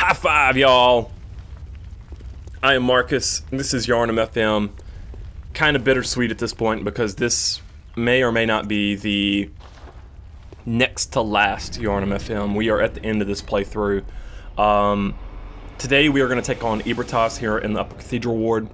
High five, y'all! I am Marcus. This is Yharnam FM. Kind of bittersweet at this point because this may or may not be the next to last Yharnam FM. We are at the end of this playthrough. Today we are going to take on Ebrietas here in the Upper Cathedral Ward.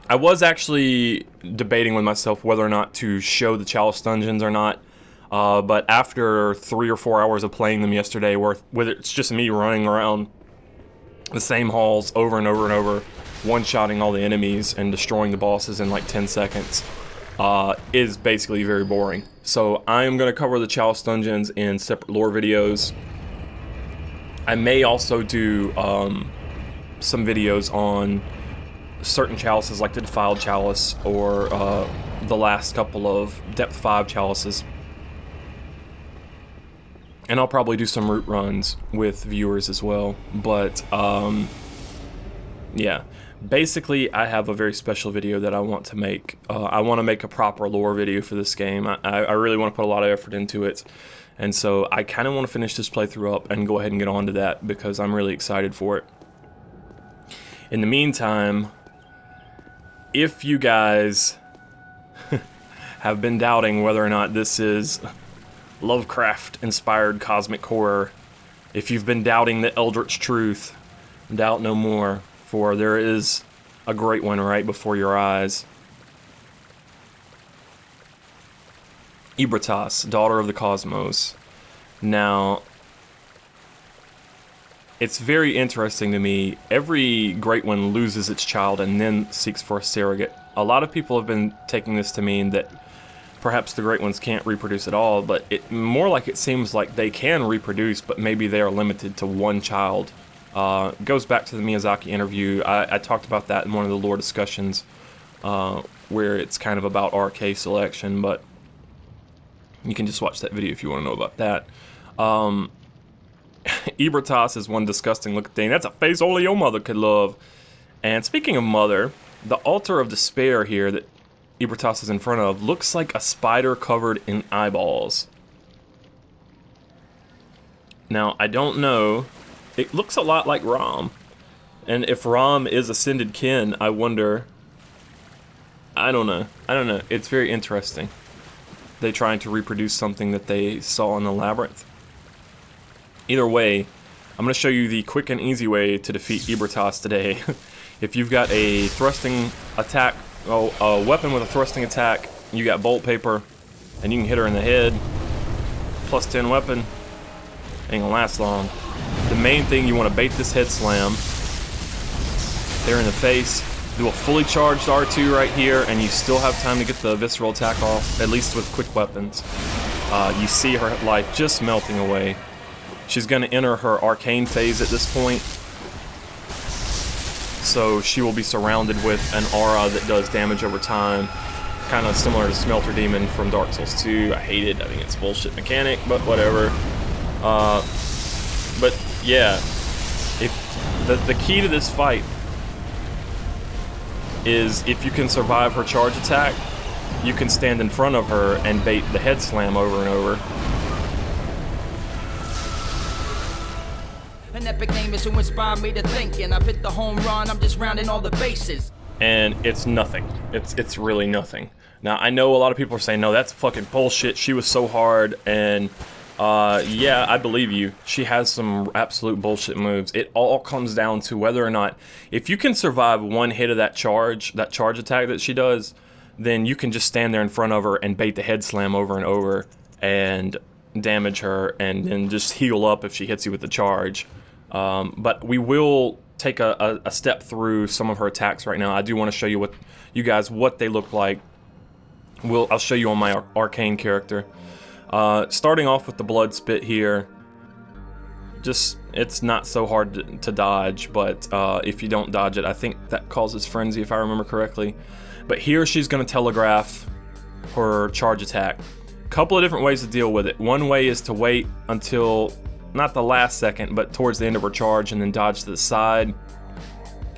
I was actually debating with myself whether or not to show the Chalice dungeons or not. But after 3 or 4 hours of playing them yesterday, where it's just me running around the same halls over and over and over, one-shotting all the enemies and destroying the bosses in like 10 seconds, is basically very boring. So I am going to cover the Chalice dungeons in separate lore videos. I may also do some videos on certain chalices like the Defiled Chalice or the last couple of Depth 5 chalices. And I'll probably do some route runs with viewers as well, but yeah. Basically, I have a very special video that I want to make. I want to make a proper lore video for this game. I really want to put a lot of effort into it, and so I kind of want to finish this playthrough up and go ahead and get on to that because I'm really excited for it. In the meantime, if you guys have been doubting whether or not this is Lovecraft-inspired cosmic horror, if you've been doubting the eldritch truth, doubt no more, for there is a great one right before your eyes. Ebrietas, daughter of the cosmos. Now, it's very interesting to me. Every great one loses its child and then seeks for a surrogate. A lot of people have been taking this to mean that perhaps the great ones can't reproduce at all, but more like it seems like they can reproduce, but maybe they are limited to one child. It goes back to the Miyazaki interview. I talked about that in one of the lore discussions, where it's kind of about RK selection, but you can just watch that video if you want to know about that. Ebrietas is one disgusting looking thing. That's a face only your mother could love. And speaking of mother, the altar of despair here that Ebrietas is in front of looks like a spider covered in eyeballs. Now, I don't know. It looks a lot like Ram. And if Ram is ascended kin, I wonder. I don't know. It's very interesting. They trying to reproduce something that they saw in the labyrinth. Either way, I'm going to show you the quick and easy way to defeat Ebrietas today. If you've got a thrusting attack, a weapon with a thrusting attack, you got bolt paper, and you can hit her in the head, plus 10 weapon, ain't gonna last long. The main thing, you want to bait this head slam, there in the face, do a fully charged R2 right here, and you still have time to get the visceral attack off, at least with quick weapons. You see her life just melting away. She's gonna enter her arcane phase at this point. So she will be surrounded with an aura that does damage over time. Kind of similar to Smelter Demon from Dark Souls 2. I hate it. I think it's a bullshit mechanic, but whatever. But yeah, the key to this fight is if you can survive her charge attack, you can stand in front of her and bait the head slam over and over. An epic name is who inspired me to think, and I've hit the home run, I'm just rounding all the bases. And it's nothing. It's really nothing. Now, I know a lot of people are saying, no, that's fucking bullshit, she was so hard, and yeah, I believe you. She has some absolute bullshit moves. It all comes down to whether or not, if you can survive one hit of that charge attack that she does, then you can just stand there in front of her and bait the head slam over and over, and damage her, and then just heal up if she hits you with the charge. But we will take a step through some of her attacks right now. I do want to show you what they look like. I'll show you on my arcane character. Starting off with the blood spit here. It's not so hard to dodge, but if you don't dodge it, I think that causes frenzy if I remember correctly. But here she's going to telegraph her charge attack. Couple of different ways to deal with it. One way is to wait until, not the last second, but towards the end of her charge and then dodge to the side.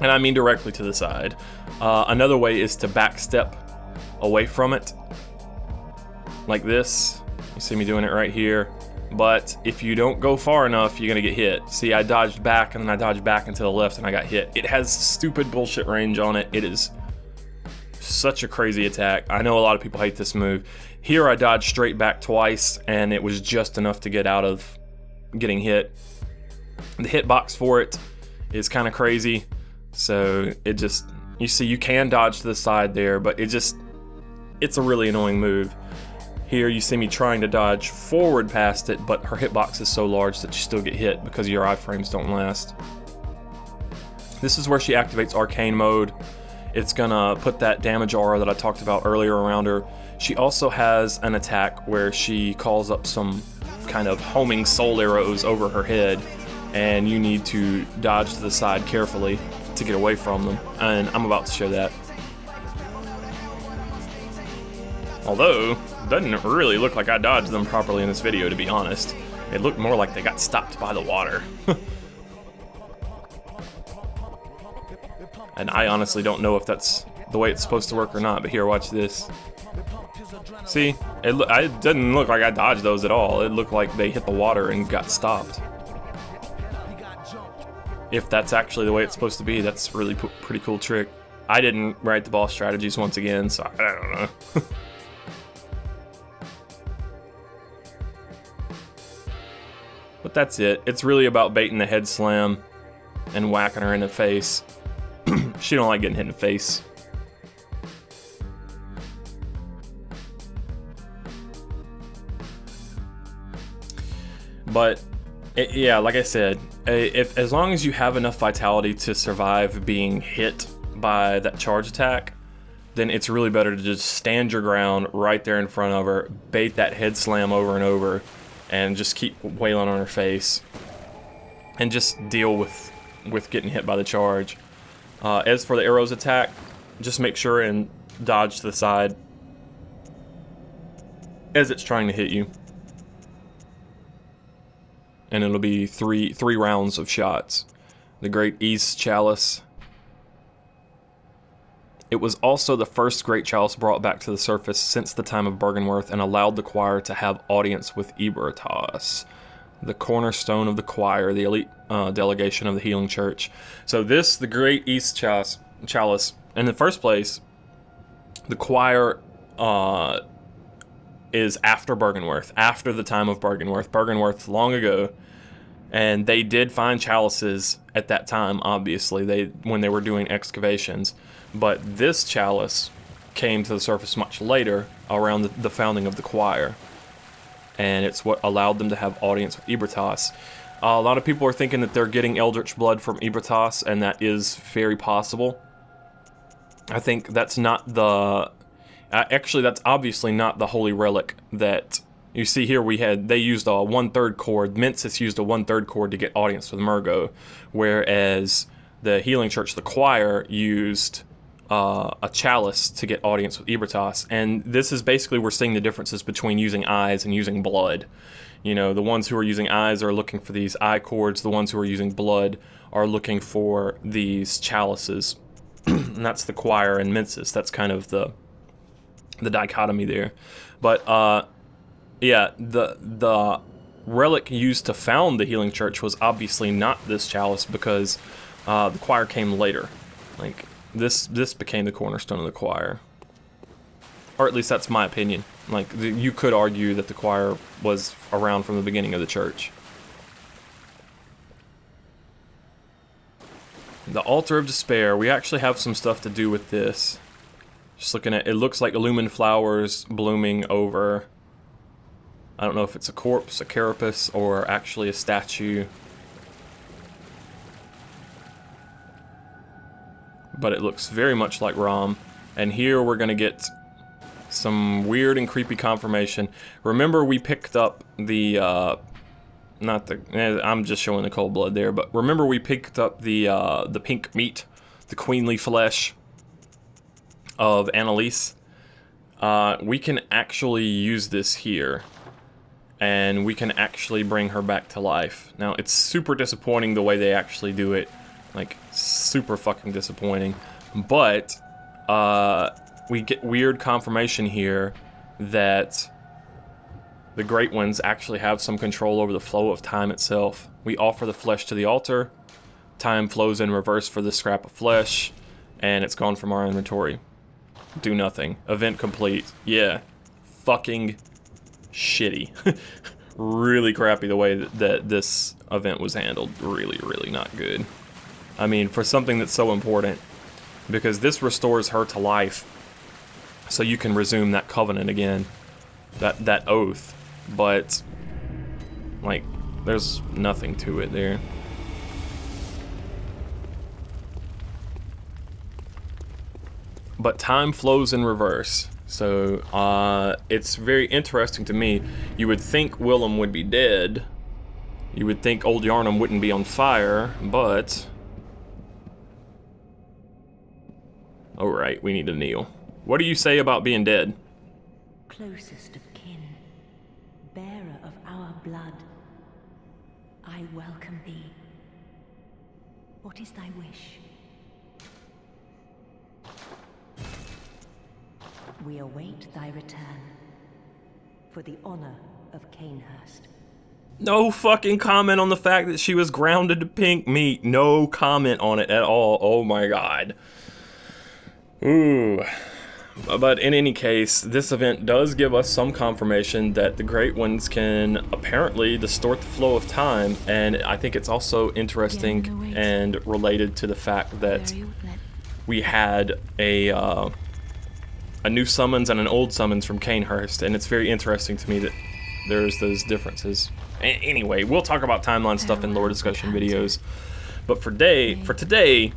And I mean directly to the side. Another way is to backstep away from it, like this, You see me doing it right here. But if you don't go far enough, you're gonna get hit. See, I dodged back and then I dodged back into the left and I got hit. It has stupid bullshit range on it. It is such a crazy attack. I know a lot of people hate this move. Here I dodged straight back twice and it was just enough to get out of getting hit. The hitbox for it is kind of crazy. So it just, you see you can dodge to the side there, but it's a really annoying move. Here you see me trying to dodge forward past it, but her hitbox is so large that you still get hit because your iframes don't last. This is where she activates arcane mode. It's gonna put that damage aura that I talked about earlier around her. She also has an attack where she calls up some kind of homing soul arrows over her head, and you need to dodge to the side carefully to get away from them, and I'm about to show that. Although, it doesn't really look like I dodged them properly in this video, to be honest. It looked more like they got stopped by the water. And I honestly don't know if that's the way it's supposed to work or not, but here, watch this. See, it didn't look like I dodged those at all. It looked like they hit the water and got stopped. If that's actually the way it's supposed to be, that's a really pretty cool trick. I didn't write the boss strategies once again, so I don't know. But that's it. It's really about baiting the head slam and whacking her in the face. She don't like getting hit in the face. But yeah, like I said, as long as you have enough vitality to survive being hit by that charge attack, then it's really better to just stand your ground right there in front of her, bait that head slam over and over, and just keep wailing on her face, and just deal with getting hit by the charge. As for the arrows attack, just make sure and dodge to the side as it's trying to hit you. And it'll be three rounds of shots. The Great East Chalice. It was also the first Great Chalice brought back to the surface since the time of Byrgenwerth and allowed the choir to have audience with Ebrietas, the cornerstone of the choir, the elite delegation of the Healing Church. So the Great East Chalice, in the first place, the choir is after Byrgenwerth, after the time of Byrgenwerth long ago, and they did find chalices at that time, obviously, when they were doing excavations, but this chalice came to the surface much later, around the founding of the choir, and it's what allowed them to have audience with Ebrietas. A lot of people are thinking that they're getting eldritch blood from Ebrietas, and that is very possible. I think that's not the... actually, that's obviously not the holy relic that you see here. They used a 1/3 cord. Mensis used a 1/3 cord to get audience with Murgo, whereas the Healing Church, the choir, used a chalice to get audience with Ebrietas. And this is basically, we're seeing the differences between using eyes and using blood. You know, the ones who are using eyes are looking for these eye cords. The ones who are using blood are looking for these chalices. And that's the choir and Mensis. That's kind of the dichotomy there. But yeah, the relic used to found the Healing Church was obviously not this chalice, because the choir came later. Like, this became the cornerstone of the choir, or at least that's my opinion. Like, you could argue that the choir was around from the beginning of the church. The Altar of Despair. We actually have some stuff to do with this. Just looking at it, looks like illumined flowers blooming over. I don't know if it's a corpse, a carapace, or actually a statue. But it looks very much like Rom. And here we're gonna get some weird and creepy confirmation. Remember, we picked up the I'm just showing the cold blood there, but remember we picked up the pink meat, the queenly flesh of Annalise. We can actually use this here, and we can actually bring her back to life. Now, it's super disappointing the way they actually do it, like super fucking disappointing, but we get weird confirmation here that the Great Ones actually have some control over the flow of time itself. We offer the flesh to the altar, time flows in reverse for the scrap of flesh, and it's gone from our inventory. Do nothing. Event complete. Yeah. Fucking shitty. Really crappy the way that this event was handled. Really, really not good. I mean, for something that's so important, because this restores her to life, so you can resume that covenant again, that oath, but, like, there's nothing to it there. But time flows in reverse, so it's very interesting to me. You would think Willem would be dead, you would think old Yharnam wouldn't be on fire, but... Alright, we need to kneel. What do you say about being dead? Closest of kin, bearer of our blood, I welcome thee. What is thy wish? We await thy return for the honor of Cainhurst. No fucking comment on the fact that she was grounded to pink meat. No comment on it at all. Oh my god. Ooh. But in any case, this event does give us some confirmation that the Great Ones can apparently distort the flow of time, and I think it's also interesting and related to the fact that we had a new summons and an old summons from Cainhurst, and it's very interesting to me that there's those differences. Anyway, we'll talk about timeline stuff in lore discussion videos, but for today,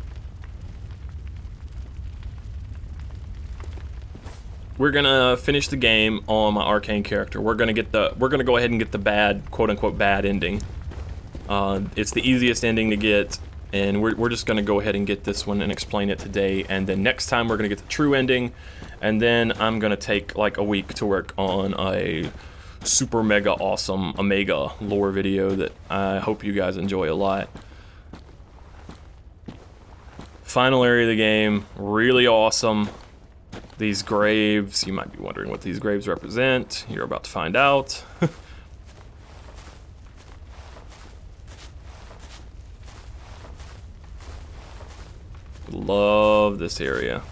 we're gonna finish the game on my arcane character. We're gonna go ahead and get the bad, quote-unquote bad ending. It's the easiest ending to get, and we're just gonna go ahead and get this one and explain it today, and then next time we're gonna get the true ending, and then I'm gonna take like a week to work on a super mega awesome Omega lore video that I hope you guys enjoy a lot. Final area of the game, really awesome. These graves, you might be wondering what these graves represent. You're about to find out. Love this area.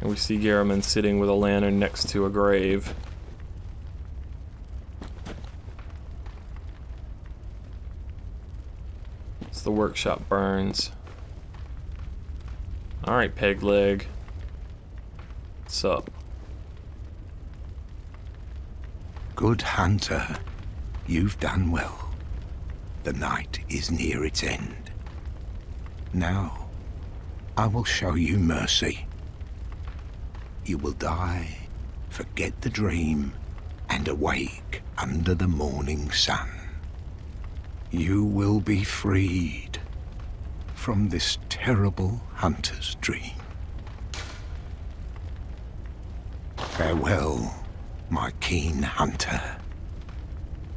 And we see Yharnam sitting with a lantern next to a grave. It's the workshop burns. Alright, peg leg. What's up? Good hunter, you've done well. The night is near its end. Now, I will show you mercy. You will die, forget the dream, and awake under the morning sun. You will be freed from this terrible hunter's dream. Farewell, my keen hunter.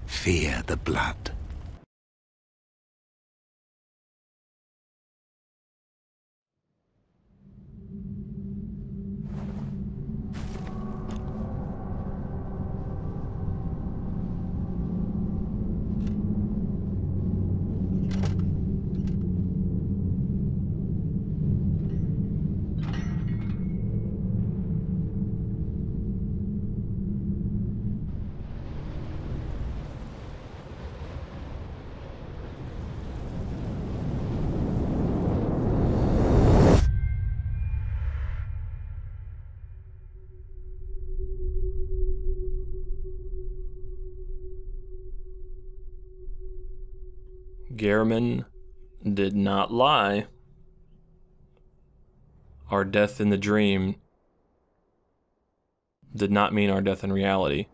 Fear the blood. Yharnam did not lie. Our death in the dream did not mean our death in reality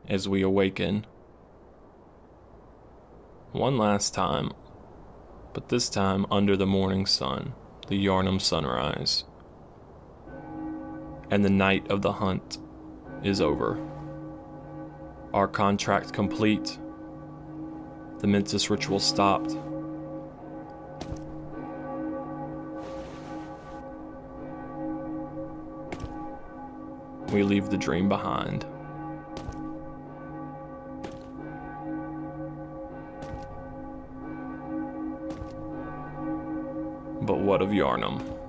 as we awaken. One last time, but this time under the morning sun, the Yharnam sunrise. And the night of the hunt is over. Our contract complete. The Mensis ritual stopped. we leave the dream behind. But what of Yharnam?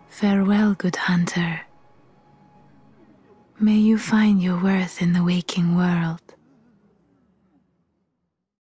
Farewell, good hunter. May you find your worth in the waking world.